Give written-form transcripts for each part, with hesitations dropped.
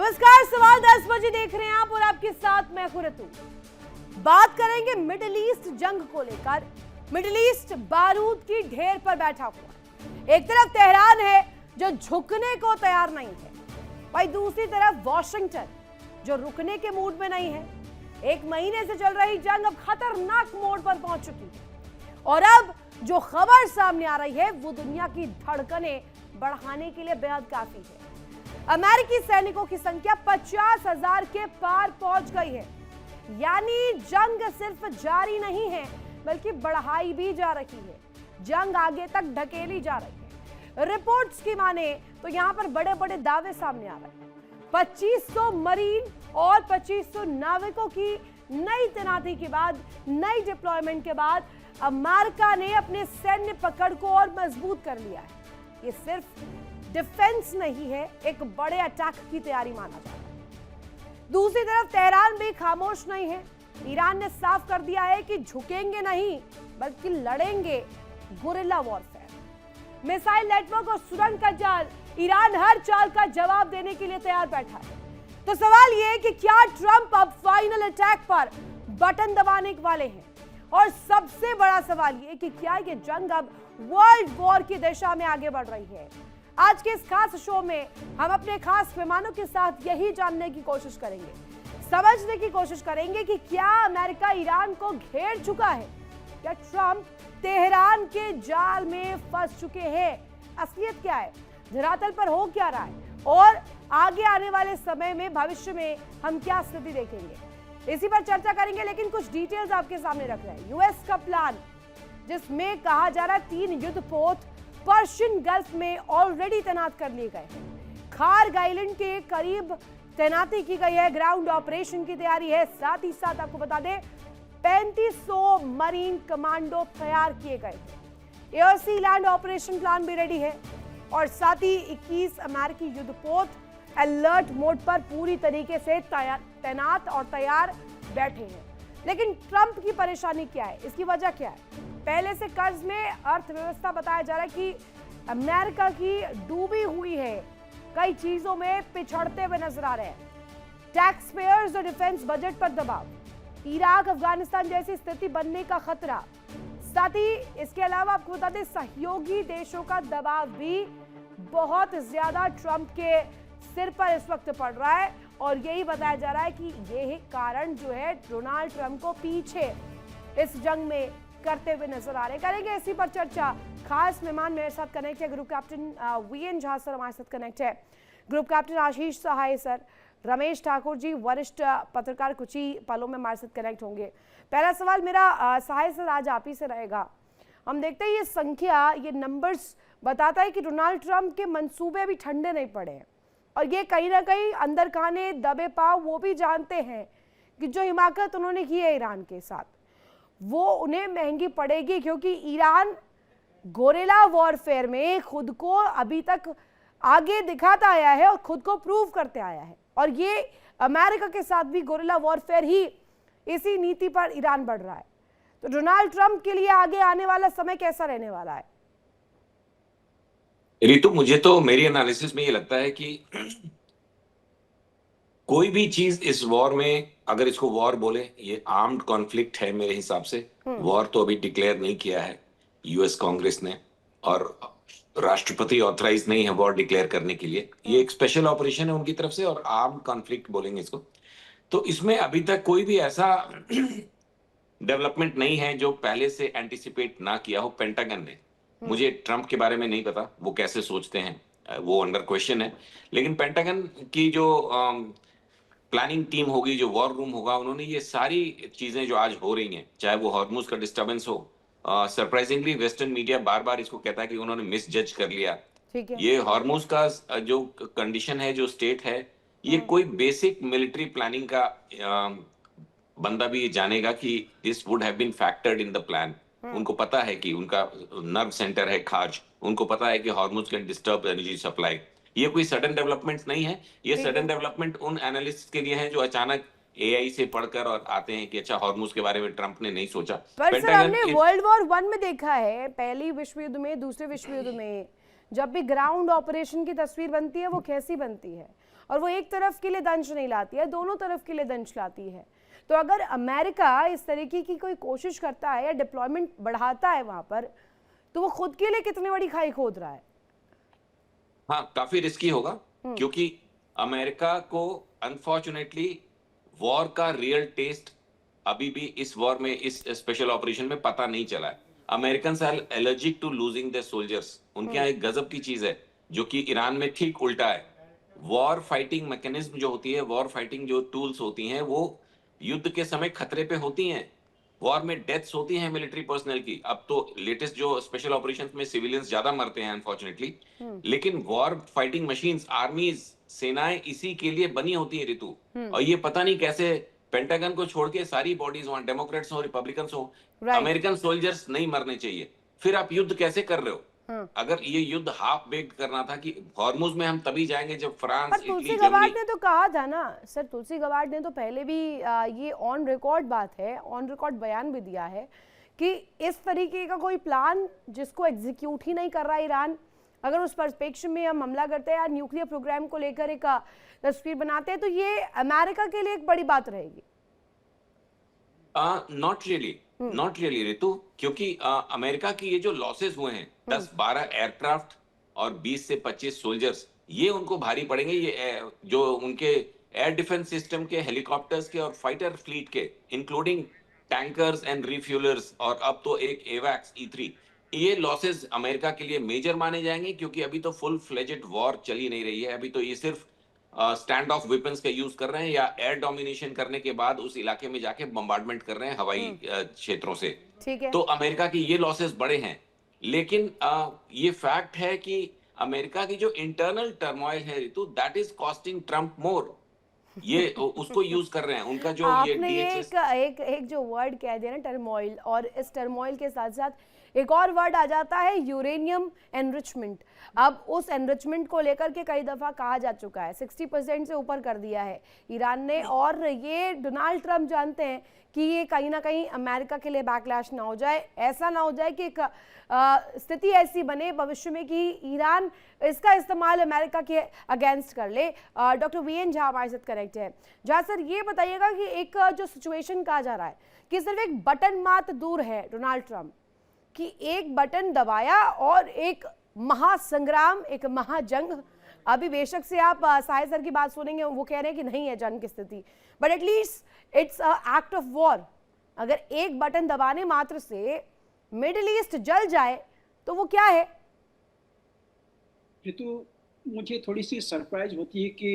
नमस्कार, सवाल 10 बजे देख रहे हैं आप और आपके साथ मैं खुरतू। बात करेंगे मिडिल ईस्ट जंग को लेकर। मिडिल ईस्ट बारूद की ढेर पर बैठा हुआ। एक तरफ तेहरान है जो झुकने को तैयार नहीं है, वहीं दूसरी तरफ वॉशिंगटन जो रुकने के मूड में नहीं है। एक महीने से चल रही जंग अब खतरनाक मोड़ पर पहुंच चुकी है और अब जो खबर सामने आ रही है वो दुनिया की धड़कनें बढ़ाने के लिए बेहद काफी है। अमेरिकी सैनिकों की संख्या 50,000 के पार पहुंच गई है, यानी जंग सिर्फ जारी नहीं है बल्कि बढ़ाई भी जा रही है। जंग आगे तक ढकेली जा रही है। रिपोर्ट्स की माने तो यहां पर बड़े बड़े दावे सामने आ रहे हैं। 2500 मरीन और 2500 नाविकों की नई तैनाती के बाद, नई डिप्लॉयमेंट के बाद अमेरिका ने अपने सैन्य पकड़ को और मजबूत कर लिया है। ये सिर्फ डिफेंस नहीं है, एक बड़े अटैक की तैयारी माना जा रहा है। दूसरी तरफ तेहरान भी खामोश नहीं है। ईरान ने साफ कर दिया है कि झुकेंगे नहीं बल्कि लड़ेंगे गुरिल्ला वॉरफेयर। मिसाइल नेटवर्क और सुरंग का जाल, ईरान हर चाल का जवाब देने के लिए तैयार बैठा है। तो सवाल यह है कि क्या ट्रंप अब फाइनल अटैक पर बटन दबाने वाले हैं? और सबसे बड़ा सवाल यह कि क्या ये जंग अब वर्ल्ड वॉर की दिशा में आगे बढ़ रही है? आज के इस खास शो में हम अपने खास मेहमानों के साथ यही जानने की कोशिश करेंगे, समझने की कोशिश करेंगे कि क्या अमेरिका ईरान को घेर चुका है, क्या ट्रंप तेहरान के जाल में फंस चुके हैं, असलियत क्या है, धरातल पर हो क्या रहा है और आगे आने वाले समय में, भविष्य में हम क्या स्थिति देखेंगे, इसी पर चर्चा करेंगे। लेकिन कुछ डिटेल्स आपके सामने रख रहे हैं। यूएस का प्लान, जिसमें कहा जा रहा है 3 युद्धपोत पर्शियन गल्फ में ऑलरेडी तैनात कर लिए गए हैं। खार्ग आइलैंड के करीब तैनाती की गई है, ग्राउंड ऑपरेशन की तैयारी है। साथ ही साथ आपको बता दें 3500 मरीन कमांडो तैयार किए गए हैं। एयर सी लैंड ऑपरेशन प्लान भी रेडी है और साथ ही 21 अमेरिकी युद्धपोत अलर्ट मोड पर पूरी तरीके से तैनात और तैयार बैठे हैं। लेकिन ट्रंप की परेशानी क्या है, इसकी वजह क्या है? पहले से कर्ज में अर्थव्यवस्था बताया जा रहा है कि अमेरिका की डूबी हुई है, कई चीजों में पिछड़ते हुए नजर आ रहे हैं। टैक्स पेयर्स और डिफेंस बजट पर दबाव, इराक अफगानिस्तान जैसी स्थिति बनने का खतरा, साथ ही इसके अलावा आपको बता दें सहयोगी देशों का दबाव भी बहुत ज्यादा ट्रंप के सिर पर इस वक्त पड़ रहा है और यही बताया जा रहा है कि यही कारण जो है डोनाल्ड ट्रंप को पीछे इस जंग में करते हुए नजर आ रहे हैं। करेंगे इसी पर चर्चा। खास मेहमान मेरे साथ कनेक्ट है, group captain V N Jha sir हमारे साथ कनेक्ट है, group captain Ashish Sahay sir, Ramesh Thakur ji वरिष्ठ पत्रकार कुछ ही पलों में हमारे साथ कनेक्ट होंगे। पहला सवाल मेरा सहाय सर आज आप ही से रहेगा। हम देखते हैं ये संख्या, ये नंबर्स बताता है कि डोनाल्ड ट्रंप के मंसूबे अभी ठंडे नहीं पड़े हैं और ये कहीं ना कहीं अंदर खाने दबे पाव वो भी जानते हैं कि जो हिमाकत उन्होंने की है ईरान के साथ वो उन्हें महंगी पड़ेगी, क्योंकि ईरान गोरिल्ला वॉरफेयर में खुद को अभी तक आगे दिखाता आया है और खुद को प्रूव करते आया है और ये अमेरिका के साथ भी गोरिल्ला वॉरफेयर ही, इसी नीति पर ईरान बढ़ रहा है। तो डोनाल्ड ट्रंप के लिए आगे आने वाला समय कैसा रहने वाला है? रितु, मुझे तो मेरी एनालिसिस में ये लगता है कि कोई भी चीज इस वॉर में, अगर इसको वॉर बोले, ये आर्म्ड कॉन्फ्लिक्ट है मेरे हिसाब से। वॉर तो अभी डिक्लेयर नहीं किया है यूएस कांग्रेस ने और राष्ट्रपति ऑथराइज नहीं है वॉर डिक्लेयर करने के लिए। ये एक स्पेशल ऑपरेशन है उनकी तरफ से और आर्म्ड कॉन्फ्लिक्ट बोलेंगे इसको। तो इसमें अभी तक कोई भी ऐसा डेवलपमेंट नहीं है जो पहले से एंटिसिपेट ना किया हो पेंटागन ने। मुझे ट्रंप के बारे में नहीं पता वो कैसे सोचते हैं, वो अंडर क्वेश्चन है। लेकिन पेंटागन की जो प्लानिंग टीम होगी, जो वॉर रूम होगा, उन्होंने ये सारी चीजें जो आज हो रही हैं, चाहे वो हॉर्मुज का डिस्टर्बेंस हो, सरप्राइजिंगली वेस्टर्न मीडिया बार बार इसको कहता है कि उन्होंने मिस जज कर लिया। ये हॉर्मुज का जो कंडीशन है, जो स्टेट है, ये कोई बेसिक मिलिट्री प्लानिंग का बंदा भी ये जानेगा कि this would have been factored in the plan. उनको पता है कि उनका नर्व सेंटर है खार्ज, उनको पता है कि Hormuz can disturb energy supply. ये कोई सडन डेवलपमेंट नहीं है। ये सडन डेवलपमेंट उन एनालिस्ट के लिए है जो अचानक एआई से पढ़कर और आते हैं कि अच्छा हॉर्मुज के बारे में ट्रंप ने नहीं सोचा। पर सर हमने वर्ल्ड वॉर 1 में देखा है, पहली विश्व युद्ध में, दूसरे विश्व युद्ध में, जब भी ग्राउंड ऑपरेशन की तस्वीर बनती है वो कैसी बनती है? और वो एक तरफ के लिए दंश नहीं लाती है, दोनों तरफ के लिए दंश लाती है। तो अगर अमेरिका इस तरीके की कोई कोशिश करता है या डिप्लॉयमेंट बढ़ाता है वहां पर, तो वो खुद के लिए कितनी बड़ी खाई खोद रहा है। हाँ, काफी रिस्की होगा, क्योंकि अमेरिका को अनफॉर्चुनेटली वॉर का रियल टेस्ट अभी भी इस वॉर में, इस स्पेशल ऑपरेशन में पता नहीं चला है। American are allergic to losing their soldiers. उनके यहाँ एक गजब की चीज है जो कि ईरान में ठीक उल्टा है। वॉर फाइटिंग मैकेनिज्म जो होती है, वॉर फाइटिंग जो टूल्स होती हैं, वो युद्ध के समय खतरे पे होती हैं। वॉर में डेथ्स होती हैं मिलिट्री पर्सनल की। अब तो लेटेस्ट जो स्पेशल ऑपरेशंस में सिविलियंस ज्यादा मरते हैं अनफॉर्चुनेटली, लेकिन वॉर फाइटिंग मशीन्स, आर्मीज, सेनाएं इसी के लिए बनी होती है ऋतु। और ये पता नहीं कैसे पेंटागन को छोड़ के सारी बॉडीज, वहां डेमोक्रेट्स हो, रिपब्लिकन्स हो, अमेरिकन सोल्जर्स नहीं मरने चाहिए। फिर आप युद्ध कैसे कर रहे हो? अगर ये युद्ध हाफ बेक्ड करना था कि हॉर्मुज में हम तभी जाएंगे जब फ्रांस, पर इटली, तुलसी जर्मनी। गबार्ड ने तो कहा था ना सर, तुलसी गबार्ड ने तो पहले भी ये ऑन रिकॉर्ड बात है, ऑन रिकॉर्ड बयान भी दिया है कि इस तरीके का कोई प्लान जिसको एग्जीक्यूट ही नहीं कर रहा ईरान, अगर उस परिप्रेक्ष्य में हम हमला करते हैं या न्यूक्लियर प्रोग्राम को लेकर एक तस्वीर बनाते हैं, तो ये अमेरिका के लिए एक बड़ी बात रहेगी। नॉट रियली ऋतु, क्योंकि अमेरिका की ये जो लॉसेस हुए हैं, 10-12 एयरक्राफ्ट और 20 से 25 सोल्जर्स, ये उनको भारी पड़ेंगे। ये जो उनके एयर डिफेंस सिस्टम के, हेलीकॉप्टर्स के और फाइटर फ्लीट के, इंक्लूडिंग टैंकर्स एंड रिफ्यूलर्स, और अब तो एक एवैक्स E3, ये लॉसेस अमेरिका के लिए मेजर माने जाएंगे, क्योंकि अभी तो फुल फ्लेजेड वॉर चल ही नहीं रही है। अभी तो ये सिर्फ स्टैंड ऑफ वेपन्स का यूज कर रहे हैं, या एयर डोमिनेशन करने के बाद उस इलाके में जाके बम्बार्डमेंट कर रहे हैं हवाई क्षेत्रों से। ठीक है। तो अमेरिका की ये लॉसेस बड़े हैं, लेकिन ये फैक्ट है कि अमेरिका की जो इंटरनल टर्मोइल है ऋतु, दैट इज कॉस्टिंग ट्रम्प मोर। ये उसको यूज कर रहे हैं, उनका जो ये आपने ये एक जो वर्ड कह दिया ना, टर्मोइल, और इस टर्मोइल के साथ साथ एक और वर्ड आ जाता है, यूरेनियम एनरिचमेंट। अब उस एनरिचमेंट को लेकर के कई दफा कहा जा चुका है, 60% से ऊपर कर दिया है ईरान ने, और ये डोनाल्ड ट्रंप जानते हैं कि ये कहीं ना कहीं अमेरिका के लिए बैकलैश ना हो जाए, ऐसा ना हो जाए कि स्थिति ऐसी बने भविष्य में कि ईरान इसका इस्तेमाल अमेरिका के अगेंस्ट कर ले। डॉक्टर VN झा हमारे साथ कनेक्ट है। झा सर, ये बताइएगा कि एक जो सिचुएशन कहा जा रहा है कि सिर्फ एक बटन मात्र दूर है डोनाल्ड ट्रंप कि एक बटन दबाया और एक महासंग्राम, एक महाजंग। अभी बेशक से आप साहे सर की बात सुनेंगे, वो कह रहे हैं कि नहीं है जंग की स्थिति, but at least it's a act of war. अगर एक बटन दबाने मात्र से मिडिल ईस्ट जल जाए तो वो क्या है? ये तो मुझे थोड़ी सी सरप्राइज होती है कि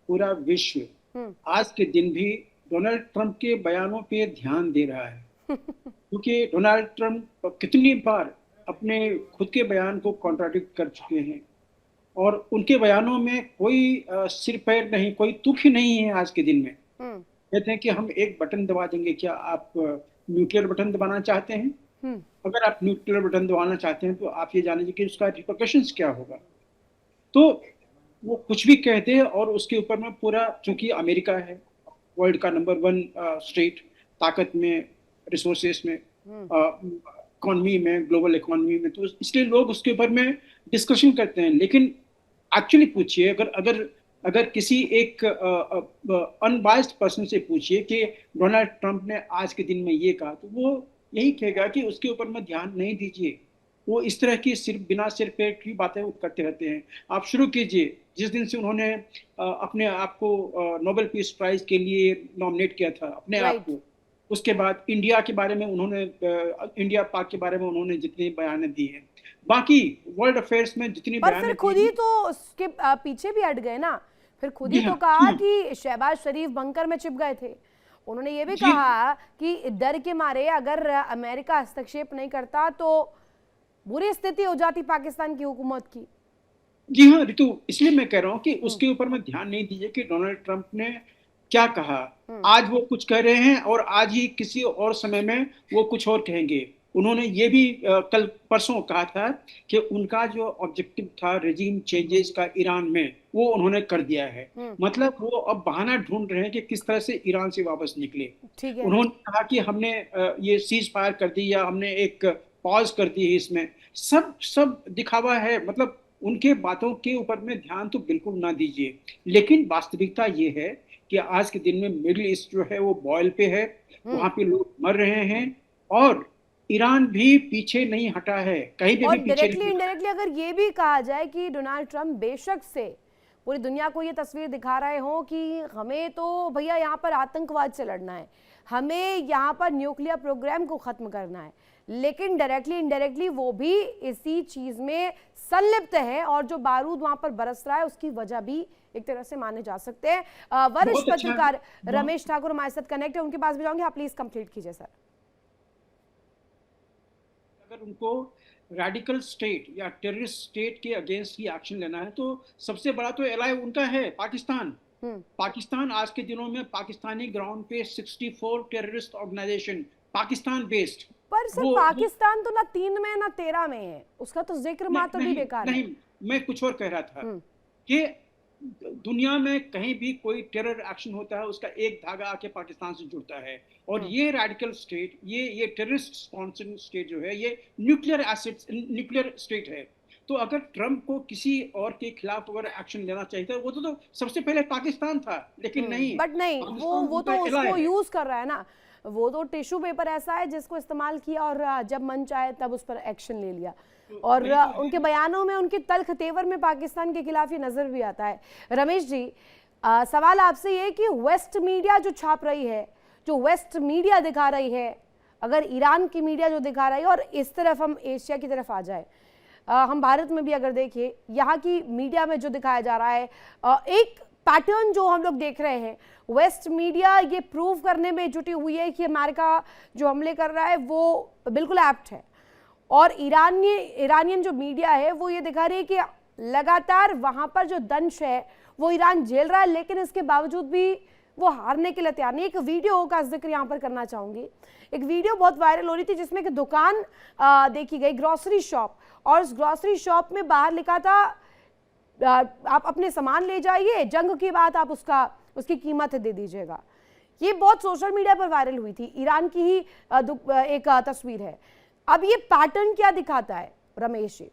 पूरा विश्व आज के दिन भी डोनाल्ड ट्रंप के बयानों पे ध्यान दे रहा है क्योंकि डोनाल्ड ट्रंप कितनी बार अपने खुद के बयान को कॉन्ट्राडिक्ट कर चुके हैं, और उनके बयानों में कोई सिर पैर नहीं, कोई तुक ही नहीं है। आज के दिन में कहते हैं कि हम एक बटन दबा देंगे। क्या आप न्यूक्लियर बटन दबाना चाहते हैं? अगर आप न्यूक्लियर बटन दबाना चाहते हैं तो आप ये जान लीजिए कि उसका रिपरकशंस क्या होगा। तो वो कुछ भी कहते हैं, और उसके ऊपर में पूरा, चूंकि अमेरिका है वर्ल्ड का नंबर 1 स्टेट ताकत में, रिसोर्सेस में, इकोनॉमी में, ग्लोबल इकोनॉमी में, तो इसलिए लोग उसके ऊपर में डिस्कशन करते हैं। लेकिन एक्चुअली पूछिए, अगर किसी एक अनबायस्ड पर्सन से पूछिए कि डोनाल्ड ट्रंप ने आज के दिन में ये कहा, तो वो यही कहेगा कि उसके ऊपर में ध्यान नहीं दीजिए। वो इस तरह की सिर्फ बिना सिर पैर की बातें करते रहते हैं। आप शुरू कीजिए, जिस दिन से उन्होंने अपने आप को नोबेल पीस प्राइज के लिए नॉमिनेट किया था अपने आप को, उसके बाद इंडिया के बारे में उन्होंने, इंडिया पाक के बारे में उन्होंने जितने बयान दिए हैं, बाकी वर्ल्ड अफेयर्स में जितनी बयान, फिर खुद ही तो उसके पीछे भी हट गए ना। फिर खुद ही तो कहा कि शहबाज शरीफ बंकर में छिप गए थे। उन्होंने ये भी कहा कि डर के मारे अगर अमेरिका हस्तक्षेप नहीं करता तो बुरी स्थिति हो जाती पाकिस्तान की हुकूमत की। जी हाँ ऋतु, इसलिए मैं कह रहा हूँ कि उसके ऊपर में ध्यान नहीं दीजिए कि डोनाल्ड ट्रंप ने क्या कहा। आज वो कुछ कह रहे हैं और आज ही किसी और समय में वो कुछ और कहेंगे। उन्होंने ये भी कल परसों कहा था कि उनका जो ऑब्जेक्टिव था रेजिम चेंजेस का ईरान में, वो उन्होंने कर दिया है। मतलब वो अब बहाना ढूंढ रहे हैं कि किस तरह से ईरान से वापस निकले। उन्होंने कहा कि हमने ये सीज फायर कर दी, या हमने एक पॉज कर दी है। इसमें सब दिखावा है। मतलब उनके बातों के ऊपर में ध्यान तो बिल्कुल ना दीजिए। लेकिन वास्तविकता ये है कि आज के दिन में मिडिल ईस्ट जो है वो बॉयल पे है, वहां पे लोग मर रहे हैं, और ईरान भी पीछे नहीं हटा है, कहीं पे और भी पीछे डायरेक्टली नहीं हटा। इनडायरेक्टली अगर ये भी कहा जाए कि डोनाल्ड ट्रंप बेशक से पूरी दुनिया को ये तस्वीर दिखा रहे हो कि हमें तो भैया यहाँ पर आतंकवाद से लड़ना है, हमें यहाँ पर न्यूक्लियर प्रोग्राम को खत्म करना है, लेकिन डायरेक्टली इनडायरेक्टली वो भी इसी चीज में संलिप्त है, और जो बारूद वहां पर बरस रहा है उसकी वजह भी एक तरह से माने जा सकते हैं। वरिष्ठ बहुत अच्छा, पत्रकार रमेश ठाकुर हमारे साथ कनेक्ट है, उनके पास भी जाऊंगे, आप प्लीज कंप्लीट कीजिए सर। अगर उनको रेडिकल स्टेट या टेररिस्ट स्टेट के अगेंस्ट ही एक्शन लेना है तो सबसे बड़ा तो एलाई उनका है पाकिस्तान। पाकिस्तान आज के दिनों में पाकिस्तानी ग्राउंड पे 64 टेररिस्ट ऑर्गेनाइजेशन पाकिस्तान बेस्ड। पर सर पाकिस्तान तो ना 3 में ना 13 में है, उसका तो जिक्र मात्र भी बेकार है। नहीं, मैं कुछ और कह रहा था कि दुनिया में कहीं भी कोई टेरर एक्शन होता है उसका एक धागा आके पाकिस्तान से जुड़ता है, और ये रेडिकल स्टेट, ये टेररिस्ट स्पॉन्सर्ड स्टेट जो है, ये न्यूक्लियर स्टेट है। तो अगर ट्रंप को किसी और के खिलाफ अगर एक्शन लेना चाहिए था वो तो सबसे पहले पाकिस्तान था, लेकिन नहीं, बट नहीं, वो तो उसको यूज कर रहा है ना, वो तो टिश्यू पेपर ऐसा है जिसको इस्तेमाल किया और जब मन चाहे तब उस पर एक्शन ले लिया, और उनके बयानों में, उनके तल्ख तेवर में पाकिस्तान के खिलाफ ये नजर भी आता है। रमेश जी, सवाल आपसे ये कि वेस्ट मीडिया जो छाप रही है, जो वेस्ट मीडिया दिखा रही है, अगर ईरान की मीडिया जो दिखा रही है, और इस तरफ हम एशिया की तरफ आ जाए, हम भारत में भी अगर देखिए यहाँ की मीडिया में जो दिखाया जा रहा है, एक पैटर्न जो हम लोग देख रहे हैं, वेस्ट मीडिया ये प्रूव करने में जुटी हुई है कि अमेरिका जो हमले कर रहा है वो बिल्कुल एप्ट है, और ईरानियन जो मीडिया है वो ये दिखा रही है कि लगातार वहां पर जो दंश है वो ईरान झेल रहा है, लेकिन इसके बावजूद भी वो हारने के लिए तैयार नहीं। एक वीडियो का जिक्र यहाँ पर करना चाहूंगी, एक वीडियो बहुत वायरल हो रही थी जिसमें कि दुकान देखी गई, ग्रोसरी शॉप, और उस ग्रोसरी शॉप में बाहर लिखा था आप अपने सामान ले जाइए, जंग की बात आप उसकी कीमत दे दीजिएगा। ये बहुत सोशल मीडिया पर वायरल हुई थी, ईरान की ही एक तस्वीर है। अब ये पैटर्न क्या दिखाता है रमेश जी?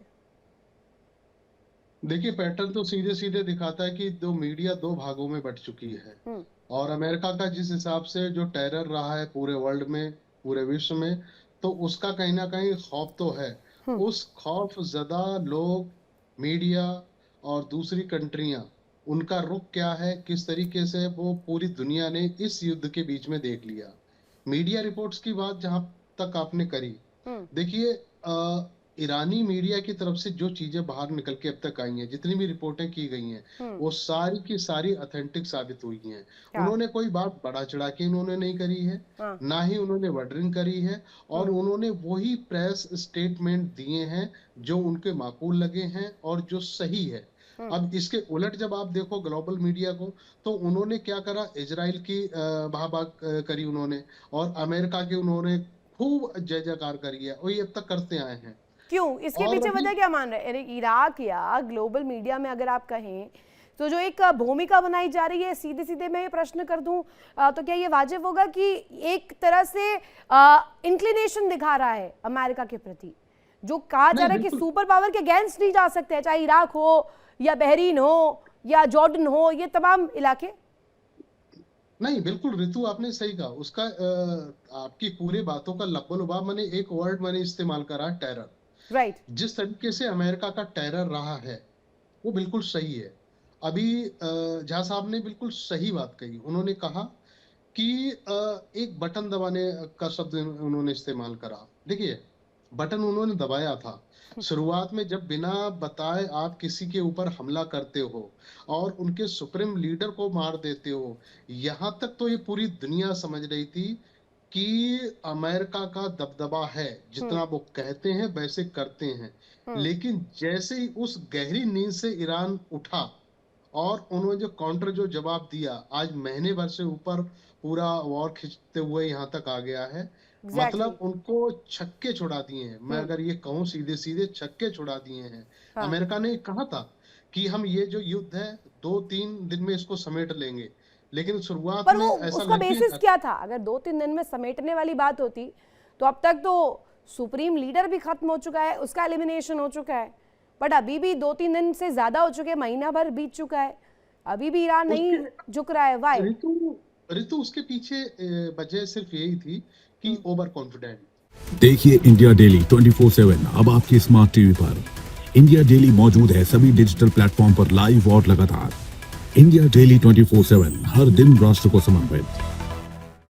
देखिए, पैटर्न तो सीधे सीधे दिखाता है कि मीडिया दो भागों में बट चुकी है, और अमेरिका का जिस हिसाब से जो टेरर रहा है पूरे वर्ल्ड में, पूरे विश्व में, तो उसका कहीं ना कहीं खौफ तो है। उस खौफ ज़्यादा लोग, मीडिया और दूसरी कंट्रियां, उनका रुख क्या है, किस तरीके से वो पूरी दुनिया ने इस युद्ध के बीच में देख लिया। मीडिया रिपोर्ट्स की बात जहां तक आपने करी, देखिए ईरानी मीडिया की तरफ से जो चीजें बाहर निकल के अब तक आई हैं, जितनी भी रिपोर्टें की गई हैं, वो सारी की सारी ऑथेंटिक साबित हुई हैं। उन्होंने कोई बात बढ़ा चढ़ा के उन्होंने नहीं करी है, ना ही उन्होंने वर्डरिंग करी है, और उन्होंने वही प्रेस स्टेटमेंट दिए हैं जो उनके माकूल लगे हैं और जो सही है। अब इसके उलट जब आप देखो ग्लोबल मीडिया को, तो उन्होंने क्या करा, इजराइल की वाहवाह करी उन्होंने, और अमेरिका की उन्होंने खूब जय जयकार करी है, और ये अब तक करते आए हैं। क्यों? इसके पीछे वजह क्या मान रहे हैं? इराक या ग्लोबल मीडिया में अगर आप कहें तो जो एक भूमिका बनाई जा रही है, सीधे सीधे मैं ये प्रश्न कर दूं तो क्या ये वाजिब होगा कि एक तरह से इंक्लिनेशन दिखा रहा है अमेरिका के प्रति, जो कहा जा रहा है कि सुपर पावर के अगेंस्ट नहीं जा सकते, चाहे इराक हो या बहरीन हो या जॉर्डन हो, ये तमाम इलाके? नहीं, बिल्कुल रितु, आपने सही कहा। उसका आपकी पूरी बातों का लब्बो-लुबाब मैंने एक वर्ड मैंने इस्तेमाल करा, टेरर। राइट। जिस तरीके से अमेरिका का टेरर रहा है वो बिल्कुल सही है। अभी झा साहब ने बिल्कुल सही बात कही। उन्होंने कहा कि एक बटन दबाने का शब्द उन्होंने इस्तेमाल करा। देखिए, बटन उन्होंने दबाया था शुरुआत में, जब बिना बताए आप किसी के ऊपर हमला करते हो और उनके सुप्रीम लीडर को मार देते हो, यहाँ तक तो ये पूरी दुनिया समझ रही थी कि अमेरिका का दबदबा है, जितना वो कहते हैं वैसे करते हैं। लेकिन जैसे ही उस गहरी नींद से ईरान उठा और उन्होंने जो काउंटर जो जवाब दिया, आज महीने भर से ऊपर पूरा वॉर खींचते हुए यहाँ तक आ गया है। मतलब उनको छक्के छुड़ा दिए हैं। मैं अगर ये कहूँ सीधे सीधे, छक्के छुड़ा दिए हैं। अमेरिका ने कहा था कि हम ये जो युद्ध है 2-3 दिन में इसको समेट लेंगे, लेकिन शुरुआत में ऐसा उसका बेसिस क्या था? अगर 2-3 दिन में समेटने वाली बात होती तो अब तक तो सुप्रीम लीडर भी खत्म हो चुका है, उसका एलिमिनेशन हो चुका है, बट अभी भी 2-3 दिन से ज्यादा हो चुके हैं, महीना भर बीत चुका है, अभी भी ईरान नहीं झुक रहा है। वाई? ऋतु उसके पीछे वजह सिर्फ यही थी कि ओवर कॉन्फिडेंट। देखिए इंडिया डेली 24/7 अब आपके स्मार्ट टीवी पर। इंडिया डेली मौजूद है सभी डिजिटल प्लेटफॉर्म पर लाइव और लगातार। इंडिया डेली 24/7 हर दिन राष्ट्र को समर्पित।